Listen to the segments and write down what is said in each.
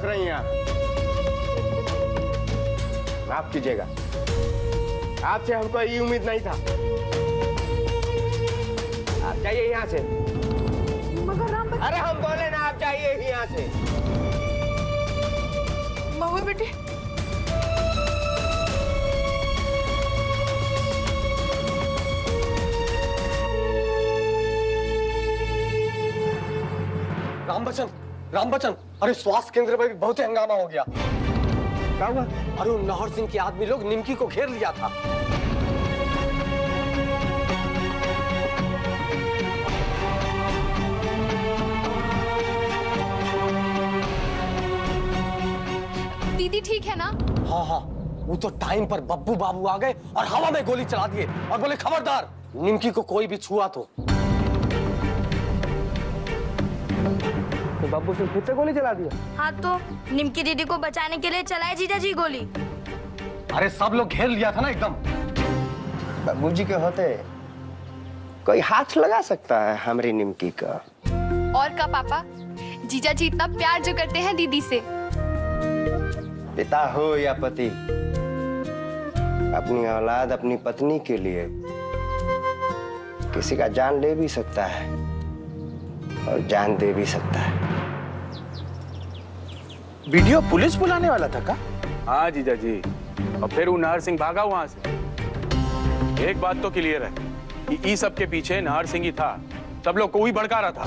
रही हैं आप? माफ कीजिएगा, आपसे हमको ये उम्मीद नहीं था। आप जाइए यहाँ से। मगर राम बेटी। अरे हम बोले ना, आप जाइए यहाँ से। महुए बेटी, राम बच्चन, अरे स्वास्थ्य केंद्र में बहुत ही हंगामा हो गया। क्या हुआ? अरे उन नाहर सिंह के आदमी लोग निमकी को घेर लिया था। दीदी ठीक है ना? हाँ हाँ, वो तो टाइम पर बब्बू बाबू आ गए और हवा में गोली चला दिए और बोले खबरदार, निमकी को कोई भी छुआ तो बब्बू सिंह फिर से गोली चला दिया। हाँ तो निमकी दीदी को बचाने के लिए चलाए जीजा जी गोली। अरे सब लोग घेर लिया था ना एकदम। बब्बू जी के होते कोई हाथ लगा सकता है हमारी निमकी का? और का पापा, जीजा जी इतना प्यार जो करते हैं दीदी से। पिता हो या पति, अपनी औलाद अपनी पत्नी के लिए किसी का जान ले भी सकता है और जान दे भी सकता है। वीडियो पुलिस बुलाने वाला था का? हाँ जीजा जी, और फिर वो नाहर सिंह भागा वहां से। एक बात तो क्लियर है कि ई सब के पीछे नाहर सिंह ही था। सब लोग को ही भड़का रहा था।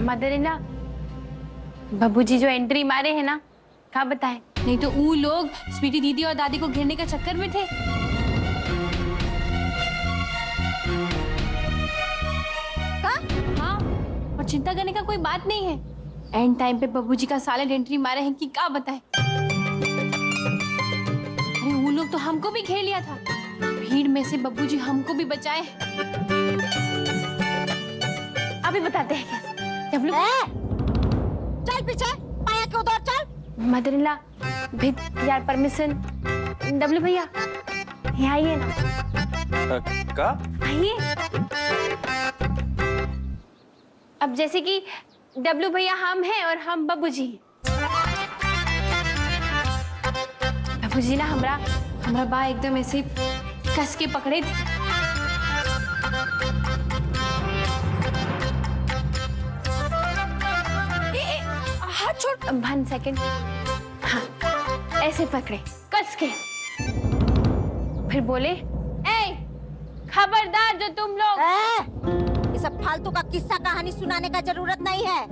मदर ना, बब्बू जी जो एंट्री मारे हैं ना, क्या बताएं? नहीं तो वो लोग स्वीटी दीदी और दादी को घेरने के चक्कर में थे। हाँ, और चिंता करने का कोई बात नहीं है। एंड टाइम पे बब्बू जी का साइलेंट एंट्री मारे हैं कि क्या बताएं? अरे वो लोग तो हमको भी घेर लिया था। भीड़ में से बब्बू जी हमको भी बचाए। अभी बताते हैं कैसे। जब लोग चल पीछे, पाया के उधर चल। मदर इन लॉ, विद यार परमिशन, डब्लू भैया यहाँ आइए ना। का? आइए। अब जैसे कि डब्लू भैया हम हैं और हम बब्बू जी। बब्बू जी ना हमरा बा एकदम ऐसे कस के पकड़े थे। हाथ छोड़। 1 सेकेंड। हाँ, ऐसे पकड़े कस के, फिर बोले, ए खबरदार जो तुम लोग। ये सब फालतू का किस्सा कहानी सुनाने का जरूरत नहीं है।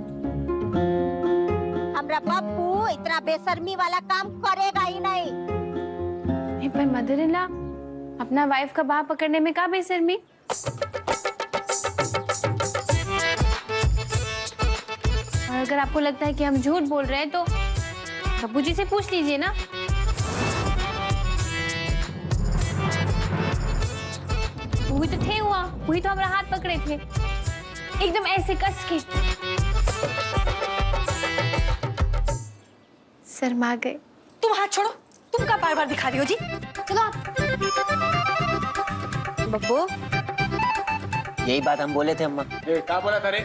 हमरा बब्बू इतना बेशर्मी वाला काम करेगा ही नहीं। पर मदर इन लॉ, अपना वाइफ का बाह पकड़ने में क्या बेशर्मी? और अगर आपको लगता है कि हम झूठ बोल रहे हैं तो बब्बू जी से पूछ लीजिए ना। वही तो थे हुआ, वही तो हमारा हाथ पकड़े थे एकदम ऐसे कस के। शर्मा गए। तुम हाथ छोड़ो, तुम क्या बार बार दिखा रही हो जी? चलो आप। बब्बू, यही बात हम बोले थे अम्मा। क्या बोला था रे?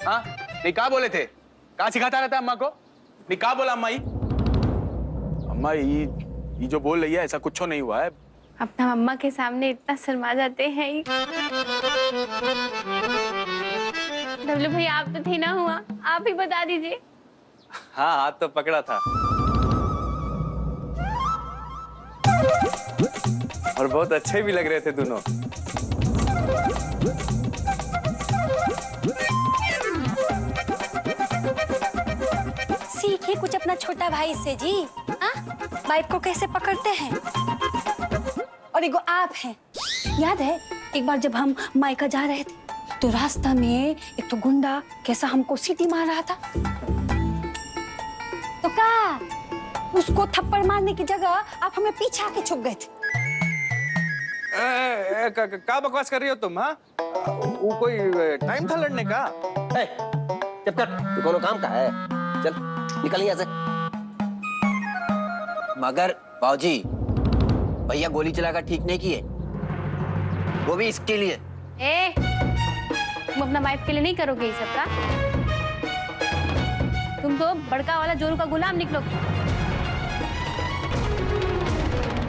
हाँ, नहीं क्या बोले थे? क्या सिखाता रहता अम्मा को? नहीं क्या बोला अम्मा? अम्मा ये जो बोल रही है ऐसा कुछ नहीं हुआ है। अपना मम्मा के सामने इतना शर्मा जाते हैं। डब्लू भैया आप तो थे ना हुआ, आप ही बता दीजिए। हाँ, हाथ तो पकड़ा था और बहुत अच्छे भी लग रहे थे दोनों। सीखिए कुछ अपना छोटा भाई से जी। वाइफ को कैसे पकड़ते हैं। और एगो आप हैं, याद है एक बार जब हम मायका जा रहे थे तो रास्ता में एक तो गुंडा कैसा हमको सीटी मार रहा था, तो क्या उसको थप्पड़ मारने की जगह आप हमें पीछे आके छुप गए थे। क्या बकवास कर रही हो तुम? हाँ, वो कोई टाइम था लड़ने का? जब कर तू कोनो काम का है, चल निकल यहाँ से। मगर बाबूजी, भैया गोली चलाकर ठीक नहीं किए, वो भी इसके लिए। तुम अपना वाइफ के लिए नहीं करोगे ये सब का? तुम तो बड़का वाला जोरू का गुलाम निकलो।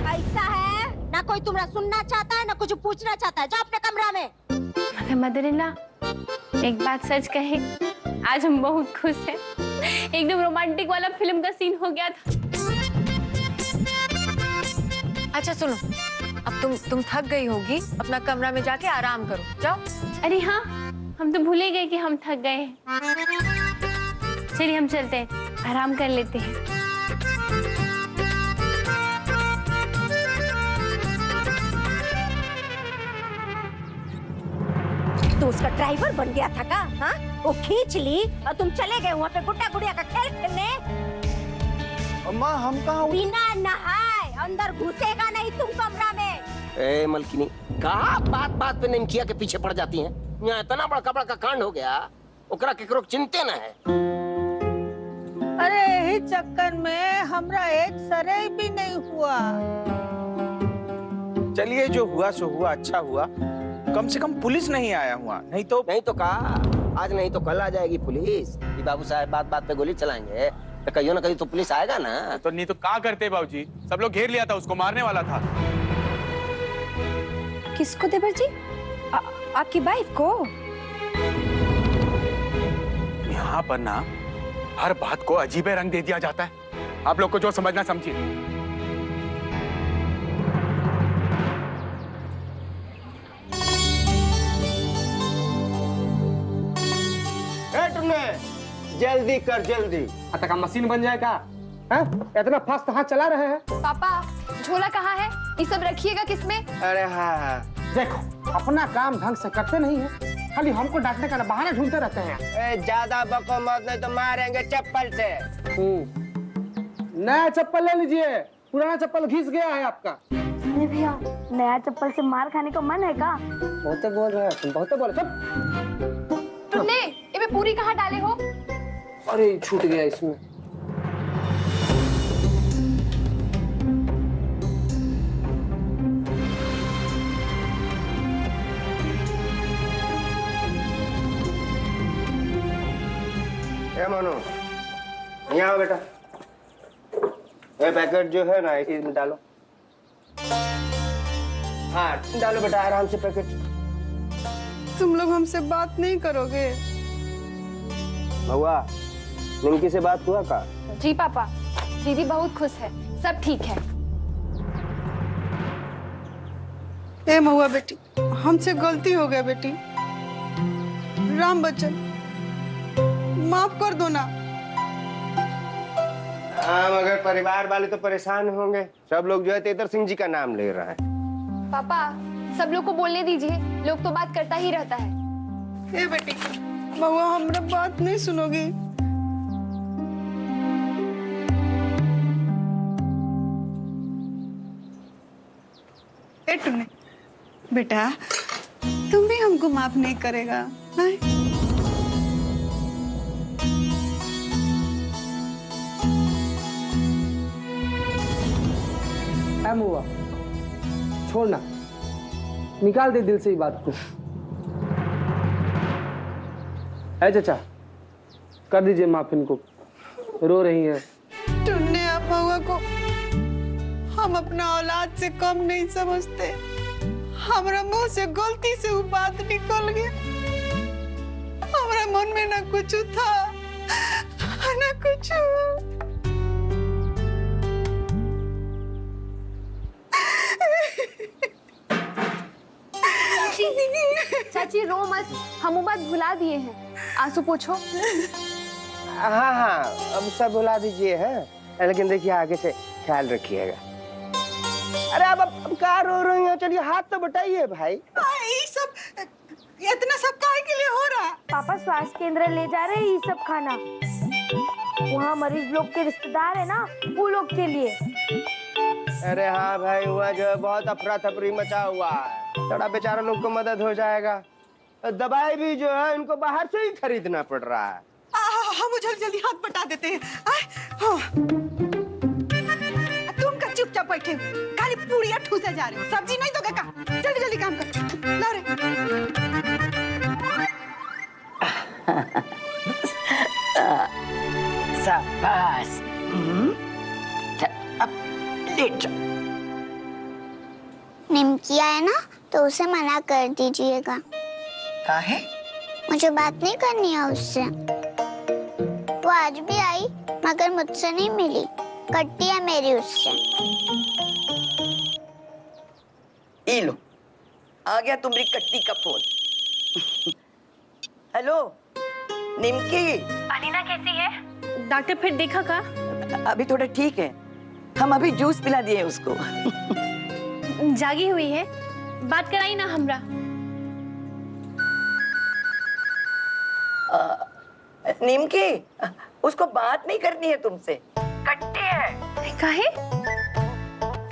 ऐसा है ना, कोई तुम्हारा सुनना चाहता है ना कुछ पूछना चाहता है। जाओ अपने कमरा में। मगर मदर इन लॉ, एक बात सच कहे, आज हम बहुत खुश हैं। एकदम रोमांटिक वाला फिल्म का सीन हो गया था। अच्छा सुनो, अब तुम थक गई होगी, अपना कमरा में जाके आराम करो, जाओ। अरे हाँ, हम तो भूल ही गए कि हम थक गए हैं। चलिए हम चलते हैं, आराम कर लेते हैं। तू उसका ड्राइवर बन गया था का? हाँ, वो खींच ली और तुम चले गए वहाँ पे गुड्डा गुड़िया का खेल खेलने। अम्मा हम कहाँ? बिना नहाए अंदर घुसेगा नहीं तुम कमरा में। ए मलकिनी, कहा बात बात पे निमकिया के पीछे पड़ जाती हैं? यहाँ इतना बड़का बड़का कांड हो गया, ओकरा केकरो चिंते न है। अरे यही चक्कर में हमरा एक सरे भी नहीं हुआ। चलिए जो हुआ सो हुआ, अच्छा हुआ। कम से कम पुलिस नहीं आया हुआ, नहीं तो कहा आज नहीं तो कल आ जाएगी पुलिस। कि बाबू साहब बात बात पे गोली चलाएंगे तो कहीं ना कहीं तो पुलिस आएगा ना। तो नहीं तो क्या करते बाबूजी, सब लोग घेर लिया था, उसको मारने वाला था। किसको देवर जी? आपकी वाइफ को? यहाँ पर ना हर बात को अजीबे रंग दे दिया जाता है। आप लोग को जो समझना समझिए। जल्दी कर जल्दी। आता का मशीन बन जाएगा? हैं? इतना फास्ट हाथ चला रहे हैं। पापा झोला कहाँ है? ये सब रखिएगा किसमें? अरे हाँ, देखो अपना काम ढंग से करते नहीं है, खाली हमको डांटने का बहाना ढूंढते रहते हैं। ज्यादा बको मत, नहीं तो मारेंगे चप्पल से। नया चप्पल ले लीजिए, पुराना चप्पल घिस गया है आपका। नहीं भैया, नया चप्पल से मार खाने का मन है का? बहुते बोल रहे हैं तुम, बहुते बोल। तुमने ये पूरी कहाँ डाले हो? अरे छूट गया इसमें। ए मनु, यहाँ आओ बेटा। ये पैकेट जो है ना इसमें डालो। हाँ डालो बेटा, आराम से पैकेट। तुम लोग हमसे बात नहीं करोगे? महुआ, निमकी से बात हुआ का? जी पापा, दीदी बहुत खुश है, सब ठीक है। ए महुआ बेटी, हमसे गलती हो गया बेटी। राम बच्चन, माफ कर दो ना। हाँ मगर परिवार वाले तो परेशान होंगे। सब लोग जो है तेतर सिंह जी का नाम ले रहा है। पापा सब लोग को बोलने दीजिए, लोग तो बात करता ही रहता है। ए बेटी, महुआ हमरा बात नहीं सुनोगी? ए टुन्ने, बेटा तुम भी हमको माफ नहीं करेगा? नहीं? हुआ छोड़ना, निकाल दे दिल से ही बात को। है चाचा, कर दीजिए माफ इनको, रो रही हैं। टुन्ने, आप महुआ को हम अपना औलाद से कम नहीं समझते। हमारा मुंह से गलती से वो बात निकल गया। हमारा मन में ना कुछ था ना कुछ। चाची रो मत, हम वो बात भुला दिए हैं। आंसू पोछो। हाँ हाँ, अब सब भुला दीजिए है, लेकिन देखिए आगे से ख्याल रखिएगा। अरे अब क्या रो रही हो? चलिए हाथ तो बटाइए भाई। ये सब इतना सब काहे के लिए हो रहा? पापा स्वास्थ्य केंद्र ले जा रहे हैं ये सब खाना। वहाँ मरीज लोग के रिश्तेदार है ना, वो लोग के लिए। अरे हाँ भाई, हुआ जो है बहुत अफरा तफरी मचा हुआ है, थोड़ा बेचारा लोग को मदद हो जाएगा। दवाई भी जो है इनको बाहर से ही खरीदना पड़ रहा है। हम जल्दी जल्दी हाथ बटा देते हैं। हाँ। तुम का चुपचाप बैठे, खाली पूड़ियाँ ठूसे जा रहे हो, सब्जी नहीं दोगे का? जल्दी जल्दी काम कर, ला रे। है ना तो उसे मना कर दीजिएगा। काहे? मुझे बात नहीं करनी है उससे। वो आज भी आई मगर मुझसे नहीं मिली, कट्टी है मेरी उससे। ई लो, आ गया तुम्हारी कट्टी का फोन। हेलो निमकी, अलीना कैसी है? डॉक्टर फिर देखा का? अभी थोड़ा ठीक है, हम अभी जूस पिला दिए उसको। जागी हुई है, बात कराई ना हमरा। निमकी, उसको बात नहीं करनी है तुमसे, कट्टी है। काहे?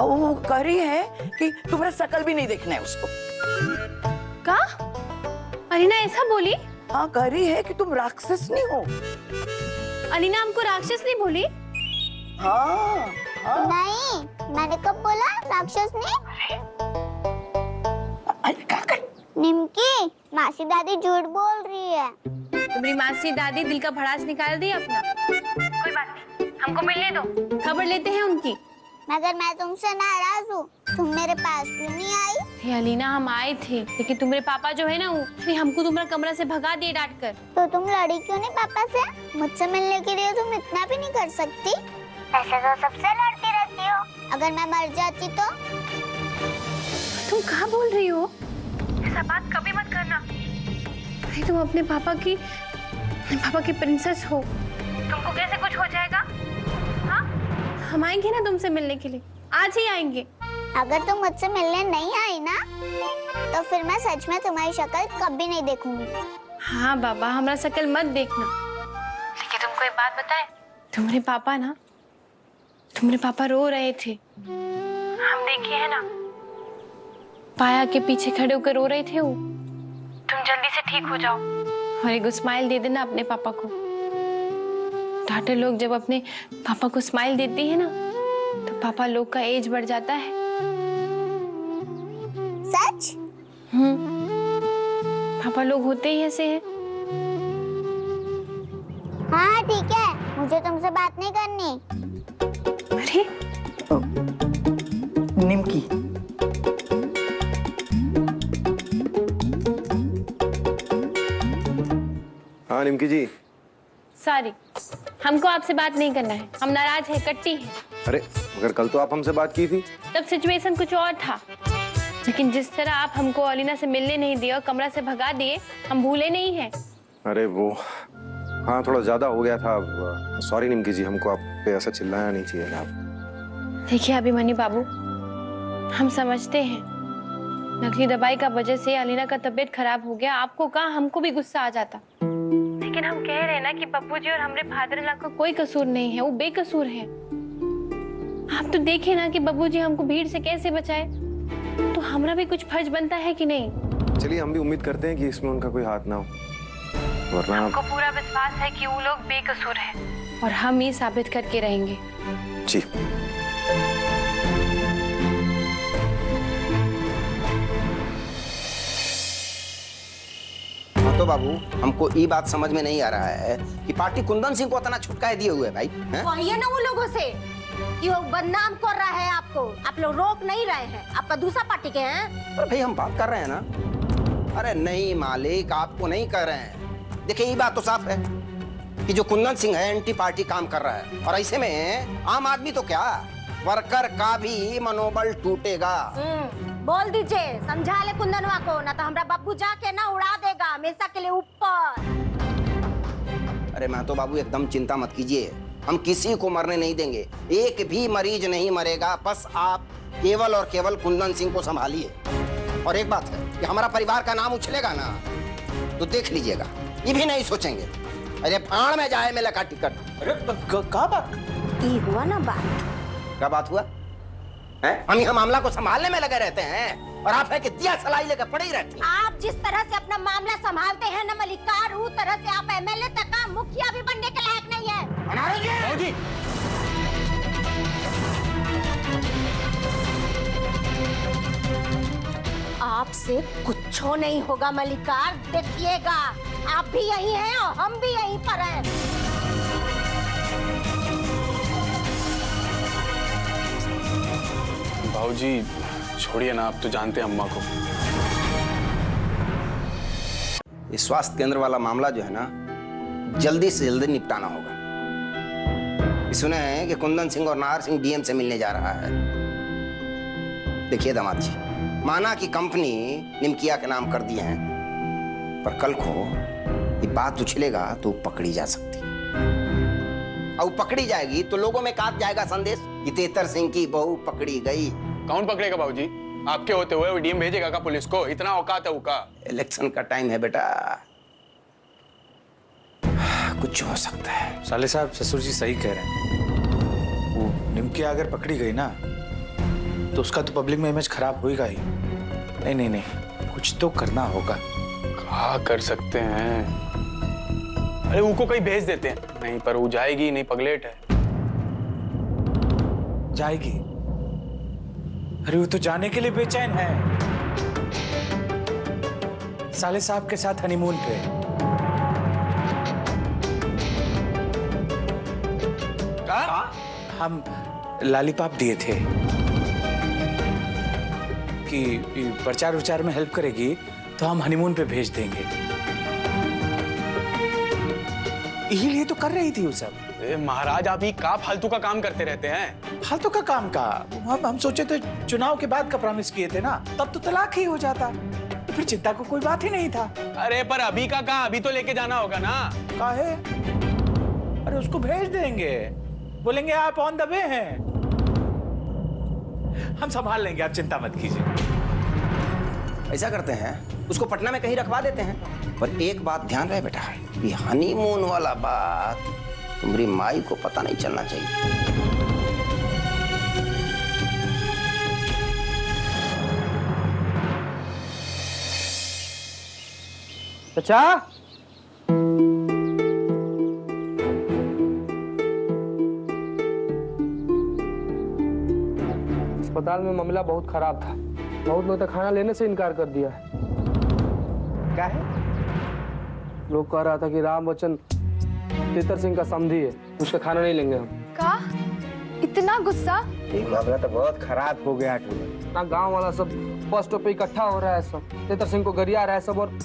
वो कह रही है कि तुम्हारा शकल भी नहीं देखना है उसको। का? अलीना ऐसा बोली? हाँ, कह रही है कि तुम राक्षस नहीं हो। अलीना हमको राक्षस नहीं बोली? हाँ, हाँ। नहीं, मैंने कब बोला राक्षस नहीं? निमकी, मासी दादी झूठ बोल रही है। तुम्हारी मासी दादी दिल का भड़ास निकाल दी अपना। कोई बात नहीं, हमको मिलने दो, खबर लेते हैं उनकी। मगर मैं तुमसे नाराज हूँ, तुम मेरे पास क्यों नहीं आई? हे अलीना, हम आए थे, लेकिन तुम्हारे पापा जो है ना वो हमको तुम्हारा कमरा से भगा दिए डांट कर। तो तुम लड़ी क्यों नहीं पापा से? मुझसे मिलने के लिए तुम इतना भी नहीं कर सकती? ऐसे तो सबसे लड़ती रहती हो। अगर मैं मर जाती तो? तुम कहाँ बोल रही हो? ऐसा बात कभी मत करना। अरे तुम अपने पापा की प्रिंसेस हो, तुमको कैसे कुछ हो जाएगा? हाँ, हम आएंगे ना तुमसे मिलने के लिए, आज ही आएंगे। अगर तुम मुझसे मिलने नहीं आई ना, तो फिर मैं सच में तुम्हारी शक्ल कभी नहीं देखूंगी। हाँ बाबा, हमारा शक्ल मत देखना। लेकिन तुमको एक बात बताए, तुम्हारे पापा रो रहे थे, हम देखे है ना, पाया के पीछे खड़े होकर रो रहे थे वो। तुम जल्दी से ठीक हो जाओ और एक स्माइल दे देना अपने पापा को। डॉक्टर लोग जब अपने पापा को स्माइल देती है ना, तो पापा लोग का एज बढ़ जाता है। सच? पापा लोग होते ही ऐसे हैं। हाँ ठीक है, मुझे तुमसे बात नहीं करनी। अरे निमकी, हाँ निमकी जी। सॉरी, हमको आपसे बात नहीं करना है, हम नाराज है, कट्टी है। अरे मगर कल तो आप हमसे बात की थी। तब सिचुएशन कुछ और था, लेकिन जिस तरह आप हमको अलीना से मिलने नहीं दिए और कमरा से भगा दिए, हम भूले नहीं हैं। अरे वो हाँ, थोड़ा ज्यादा हो गया था। सॉरी निमकी जी, हमको आप पे ऐसा चिल्लाना नहीं चाहिए था। देखिए अभिमन्यु बाबू, हम समझते हैं नकली दवाई का वजह से अलीना का तबीयत खराब हो गया। आपको कहा, हमको भी गुस्सा आ जाता, लेकिन हम कह रहे हैं ना कि पप्पू जी और हमारे फादर-इन-लॉ का कोई कसूर नहीं है, वो बेकसूर है। आप तो देखे ना कि बब्बू जी हमको भीड़ से कैसे बचाए, तो हमारा भी कुछ फर्ज बनता है कि नहीं? चलिए, हम भी उम्मीद करते हैं कि इसमें उनका कोई हाथ ना हो, वरना हमको पूरा विश्वास है कि वो लोग बेकसूर हैं और हम ही साबित करके रहेंगे। जी। तो बाबू, हमको ये बात समझ में नहीं आ रहा है कि पार्टी कुंदन सिंह को इतना छुटकारा दिए हुए भाई। कहिए ना वो लोगों से कि वो बदनाम कर रहा है आपको। आप लोग रोक नहीं रहे हैं, आपका दूसरा पार्टी के हैं। पर भाई हम बात कर रहे हैं ना। अरे नहीं मालिक, आपको नहीं कर रहे हैं। देखिए ये बात तो साफ है कि जो कुंदन सिंह है एंटी पार्टी काम कर रहा है, और ऐसे में आम आदमी तो क्या, वर्कर का भी मनोबल टूटेगा। बोल दीजिए, समझा ले कुंदनवा को, ना तो हमरा बब्बू जाके ना उड़ा देगा हमेशा के लिए ऊपर। अरे मैं तो बाबू एकदम चिंता मत कीजिए, हम किसी को मरने नहीं देंगे, एक भी मरीज नहीं मरेगा। बस आप केवल और केवल कुंदन सिंह को संभालिए। और एक बात है कि हमारा परिवार का नाम उछलेगा ना, तो देख लीजिएगा, ये भी नहीं सोचेंगे अरे भाड़ में जाए मेला का टिकट। अरे क्या बात? ये हुआ ना बात। क्या बात हुआ है? हम यह मामला को संभालने में लगे रहते हैं और आप है कि दिया सलाई लेकर पड़े ही रहती हैं। आप जिस तरह से अपना मामला संभालते हैं ना मलिकार, उस तरह से आप एमएलए तक का मुखिया भी बनने के लायक नहीं है। आपसे कुछ नहीं होगा मलिकार, देखिएगा। आप भी यही हैं और हम भी यहीं पर हैं। भाऊजी, छोड़िए ना, आप तो जानते हैं अम्मा को। ये स्वास्थ्य केंद्र वाला मामला जो है ना, जल्दी से जल्दी निपटाना होगा। सुने हैं कि कुंदन सिंह और नाहर सिंह डीएम से मिलने जा रहा है। देखिए दामाद जी, माना कि कंपनी निमकिया के नाम कर दिए हैं, पर कल को ये बात उछलेगा तो पकड़ी जा सकती। और पकड़ी जाएगी तो लोगों में काट जाएगा संदेश कि तेतर सिंह की बहू पकड़ी गई। कौन पकड़ेगा बाबूजी? आपके होते हुए वो डीएम भेजेगा का पुलिस को? इतना औकात है उनका? इलेक्शन का टाइम है बेटा, कुछ हो सकता है। साले साहब, ससुर जी सही कह रहे हैं। वो निमकिया अगर पकड़ी गई ना तो उसका तो पब्लिक में इमेज खराब होएगा ही। नहीं नहीं नहीं, कुछ तो करना होगा। क्या कर सकते हैं? अरे उनको कहीं भेज देते हैं। नहीं, पर वो जाएगी नहीं, पगलेट है। जाएगी? अरे वो तो जाने के लिए बेचैन है, साले साहब के साथ हनीमून पे। हम लॉलीपॉप दिए थे कि प्रचार विचार में हेल्प करेगी तो हम हनीमून पे भेज देंगे। यही लिए तो कर रही थी वो सब। महाराज, आप ही का फालतू का काम करते रहते हैं। फालतू का काम का? हम सोचे थे चुनाव के बाद का प्रॉमिस किए थे ना, तब तो तलाक ही हो जाता, तो फिर चिंता को कोई बात ही नहीं था। अरे पर अभी का कहा? अभी तो लेके जाना होगा ना। काहे? अरे उसको भेज देंगे, बोलेंगे आप ऑन द वे हैं, हम संभाल लेंगे, आप चिंता मत कीजिए। ऐसा करते हैं, उसको पटना में कहीं रखवा देते हैं। पर एक बात ध्यान रहे बेटा, ये हनीमून वाला बात तुम्हारी माई को पता नहीं चलना चाहिए। चाचा, अस्पताल में मामला बहुत खराब था। बहुत लोग तो खाना लेने से इनकार कर दिया है। क्या है? लोग कह रहा था कि राम बच्चन तेतर सिंह का समधी है, उसका खाना नहीं लेंगे हम। का? इतना गुस्सा? ये मामला तो बहुत खराब हो गया। ना गांव वाला सब बस स्टॉप पे इकट्ठा हो रहा है, सब तेतर सिंह को गरिया रहा है सब, और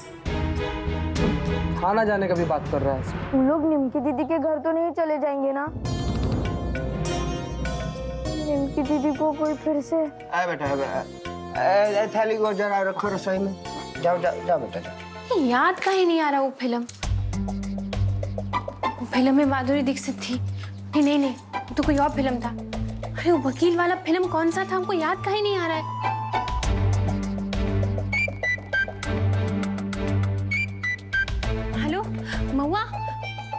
खाना जाने का भी बात कर रहा है सब। तुम लोग निमकी दीदी के घर तो नहीं चले जाएंगे ना? निमकी दीदी को कोई फिर से बेटा, थाली को जरा रखो रसोई में। जाओ जाओ जाओ बेटा जाओ। याद कहीं नहीं आ रहा वो फिल्म में माधुरी दीक्षित थी। नहीं नहीं नहीं, तो कोई और फिल्म था। अरे वो वकील वाला फिल्म कौन सा था, हमको याद कहीं नहीं आ रहा है। हेलो महुआ,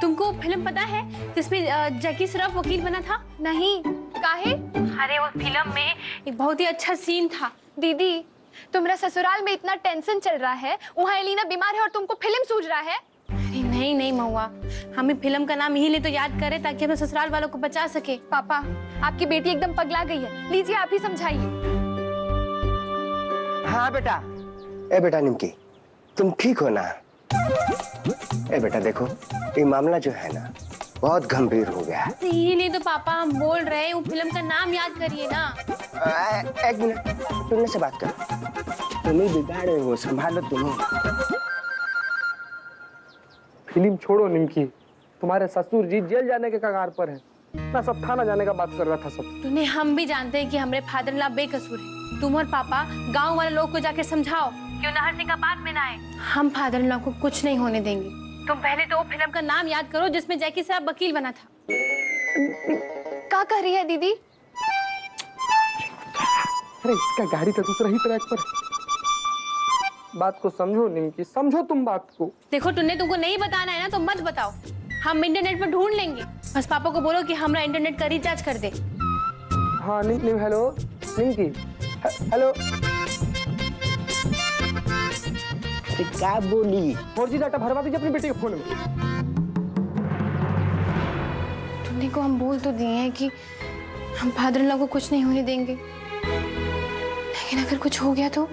तुमको फिल्म पता है जिसमें जैकी श्रॉफ वकील बना था? नहीं, काहे? अरे वो फिल्म में एक बहुत ही अच्छा सीन था। दीदी, तुम्हारा ससुराल में इतना टेंशन चल रहा है, वहाँ एलिना बीमार है और तुमको फिल्म सूझ रहा है? अरे नहीं नहीं महुआ, हमें फिल्म का नाम यही ले तो याद करें ताकि हम ससुराल वालों को बचा सके। पापा, आपकी बेटी एकदम पगला गई है, लीजिए आप ही समझाइए। हाँ बेटा। ए बेटा निमकी, तुम ठीक हो ना? ए बेटा देखो, ये मामला जो है ना बहुत गंभीर हो गया है। इसीलिए तो पापा हम बोल रहे हैं वो फिल्म का नाम याद करिए ना। एक मिनट, तुमने से बात कर। तुम ही बिगाड़े हो, संभालो तुम। फिल्म छोड़ो निमकी, तुम्हारे ससुर जी जेल जाने के कगार पर है ना, सब थाना जाने का बात कर रहा था सब। तूने हम भी जानते हैं कि हमारे फादर इन लॉ बेकसूर है। तुम और पापा गांव वाले लोग को जाकर समझाओ क्यों नाहर सिंह का बात में ना आए। हम फादर इन लॉ को कुछ नहीं होने देंगे। तुम पहले तो वो फिल्म का नाम याद करो जिसमें जैकी साहब वकील बना था। क्या कह रही है दीदी? अरे इसका गाड़ी तो दूसरा ही ट्रैक पर है। बात को समझो निमकी, समझो तुम बात को। देखो टुन्ने, तुमको नहीं बताना है ना तो मत बताओ, हम इंटरनेट पर ढूंढ लेंगे। बस पापा को बोलो कि हमारा इंटरनेट का रिचार्ज कर दे। हाँ निम हेलो निमकी, हेलो। क्या बोली? 4G डाटा भरवा दीजिए अपनी बेटी के फोन में। टुन्ने को हम बोल तो दिए हैं कि हम फादर इन लॉ को कुछ नहीं होने देंगे, लेकिन अगर कुछ हो गया तो